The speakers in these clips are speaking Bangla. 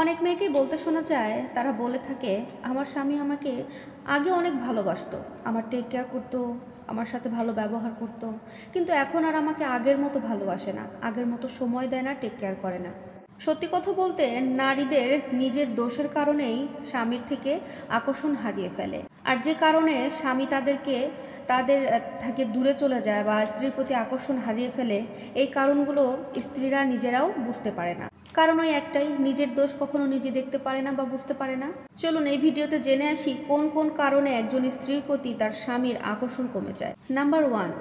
অনেক মেয়েকেই বলতে শোনা যায়, তারা বলে থাকে আমার স্বামী আমাকে আগে অনেক ভালোবাসতো, আমার টেক কেয়ার করতো, আমার সাথে ভালো ব্যবহার করতো, কিন্তু এখন আর আমাকে আগের মতো ভালোবাসে না, আগের মতো সময় দেয় না, টেক কেয়ার করে না। সত্যি কথা বলতে নারীদের নিজের দোষের কারণেই স্বামীর থেকে আকর্ষণ হারিয়ে ফেলে। আর যে কারণে স্বামী তাদের থেকে দূরে চলে যায় বা স্ত্রীর প্রতি আকর্ষণ হারিয়ে ফেলে, এই কারণগুলো স্ত্রীরা নিজেরাও বুঝতে পারে না। কারণ ওই একটাই, নিজের দোষ কখনো নিজে দেখতে পারে না বা বুঝতে পারে না। চলুন এই ভিডিওতে জেনে আসি কোন কোন কারণে একজন স্ত্রীর প্রতি তার স্বামীর আকর্ষণ কমে যায়। নাম্বার 1,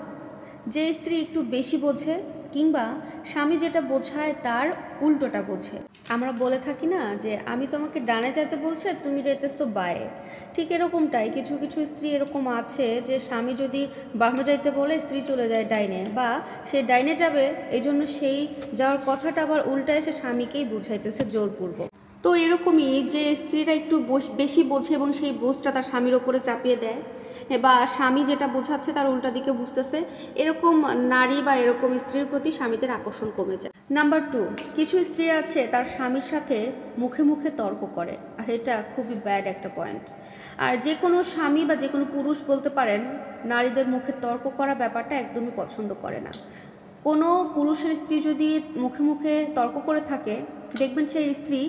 যে স্ত্রী একটু বেশি বোঝে কিংবা স্বামী যেটা বোঝায় তার উল্টোটা বোঝে। আমরা বলে থাকি না যে আমি তোমাকে ডানে যেতে বলছি আর তুমি যাইতেছো বায়ে, ঠিক এরকমটাই কিছু কিছু স্ত্রী এরকম আছে যে স্বামী যদি বামে যাইতে বলে স্ত্রী চলে যায় ডাইনে, বা সে ডাইনে যাবে এই জন্য সেই যাওয়ার কথাটা আবার উল্টা এসে স্বামীকেই বুঝাইতেছে জোরপূর্বক। তো এরকমই যে স্ত্রীরা একটু বেশি বোঝে এবং সেই বোঝটা তার স্বামীর ওপরে চাপিয়ে দেয়, বা স্বামী যেটা বোঝাচ্ছে তার উল্টা দিকে বুঝতেছে, এরকম নারী বা এরকম স্ত্রীর প্রতি স্বামীদের আকর্ষণ কমে যায়। নাম্বার 2, কিছু স্ত্রী আছে তার স্বামীর সাথে মুখে মুখে তর্ক করে, আর এটা খুবই ব্যাড একটা পয়েন্ট। আর যে কোনো স্বামী বা যে কোনো পুরুষ বলতে পারেন নারীদের মুখে তর্ক করা ব্যাপারটা একদমই পছন্দ করে না। কোনো পুরুষের স্ত্রী যদি মুখে মুখে তর্ক করে থাকে, দেখবেন সেই স্ত্রী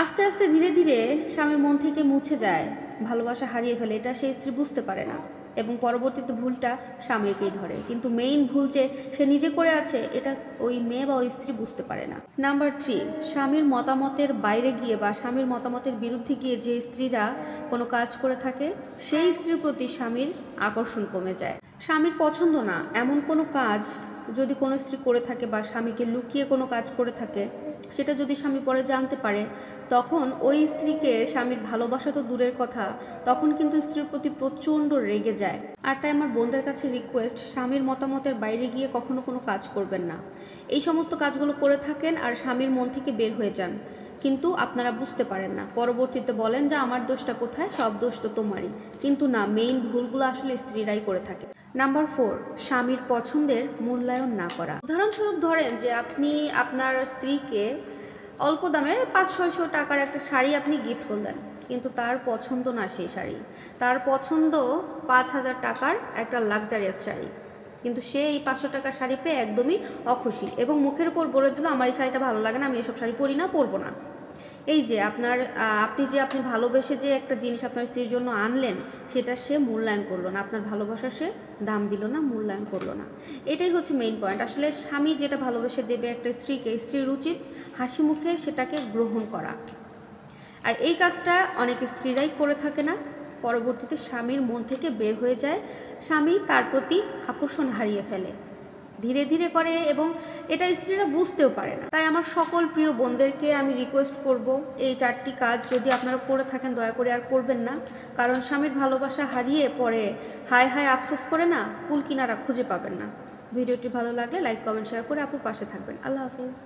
আস্তে আস্তে ধীরে ধীরে স্বামীর মন থেকে মুছে যায়, ভালোবাসা হারিয়ে ফেলে। এটা সেই স্ত্রী বুঝতে পারে না এবং পরবর্তীতে ভুলটা স্বামীকেই ধরে, কিন্তু মেইন ভুল যে সে নিজে করে আছে এটা ওই মেয়ে বা ওই স্ত্রী বুঝতে পারে না। নাম্বার 3, স্বামীর মতামতের বাইরে গিয়ে বা স্বামীর মতামতের বিরুদ্ধে গিয়ে যে স্ত্রীরা কোনো কাজ করে থাকে, সেই স্ত্রীর প্রতি স্বামীর আকর্ষণ কমে যায়। স্বামীর পছন্দ না এমন কোনো কাজ যদি কোনো স্ত্রী করে থাকে বা স্বামীকে লুকিয়ে কোনো কাজ করে থাকে, সেটা যদি স্বামী পরে জানতে পারে, তখন ওই স্ত্রীকে স্বামীর ভালোবাসা তো দূরের কথা, তখন কিন্তু স্ত্রীর প্রতি প্রচণ্ড রেগে যায়। আর তাই আমার বোনদের কাছে রিকোয়েস্ট, স্বামীর মতামতের বাইরে গিয়ে কখনো কোনো কাজ করবেন না। এই সমস্ত কাজগুলো করে থাকেন আর স্বামীর মন থেকে বের হয়ে যান, কিন্তু আপনারা বুঝতে পারেন না, পরবর্তীতে বলেন যে আমার দোষটা কোথায়, সব দোষ তো তোমারই, কিন্তু না, মেইন ভুলগুলো আসলে স্ত্রীরাই করে থাকে। নাম্বার 4, স্বামীর পছন্দের মূল্যায়ন না করা। উদাহরণস্বরূপ ধরেন যে আপনি আপনার স্ত্রীকে অল্প দামের 500-600 টাকার একটা শাড়ি আপনি গিফট করলেন, কিন্তু তার পছন্দ না সেই শাড়ি, তার পছন্দ 5000 টাকার একটা লাক্সারিয়াস শাড়ি, কিন্তু সে এই 500 টাকার শাড়ি পেয়ে একদমই অখুশি এবং মুখের উপর বলে দিল আমার এই শাড়িটা ভালো লাগে না, আমি এসব শাড়ি পরি না, পরবো না। এই যে আপনি ভালোবেসে যে একটা জিনিস আপনার স্ত্রীর জন্য আনলেন, সেটা সে মূল্যায়ন করলো না, আপনার ভালোবাসা সে দাম দিল না, মূল্যায়ন করলো না। এটাই হচ্ছে মেইন পয়েন্ট। আসলে স্বামী যেটা ভালোবেসে দেবে একটা স্ত্রীকে, স্ত্রীর উচিত হাসি মুখে সেটাকে গ্রহণ করা। আর এই কাজটা অনেক স্ত্রীরাই করে থাকে না, পরবর্তীতে স্বামীর মন থেকে বের হয়ে যায়, স্বামী তার প্রতি আকর্ষণ হারিয়ে ফেলে, ধীরে ধীরে করে, এবং এটা স্ত্রীরা বুঝতেও পারে না। তাই আমার সকল প্রিয় বোনদেরকে আমি রিকোয়েস্ট করব, এই 4টি কাজ যদি আপনারা করে থাকেন দয়া করে আর করবেন না, কারণ স্বামীর ভালোবাসা হারিয়ে পরে হায় হায় আফসোস করে না কুল কিনারা খুঁজে পাবেন না। ভিডিওটি ভালো লাগলে লাইক কমেন্ট শেয়ার করে আপুর পাশে থাকবেন। আল্লাহ হাফিজ।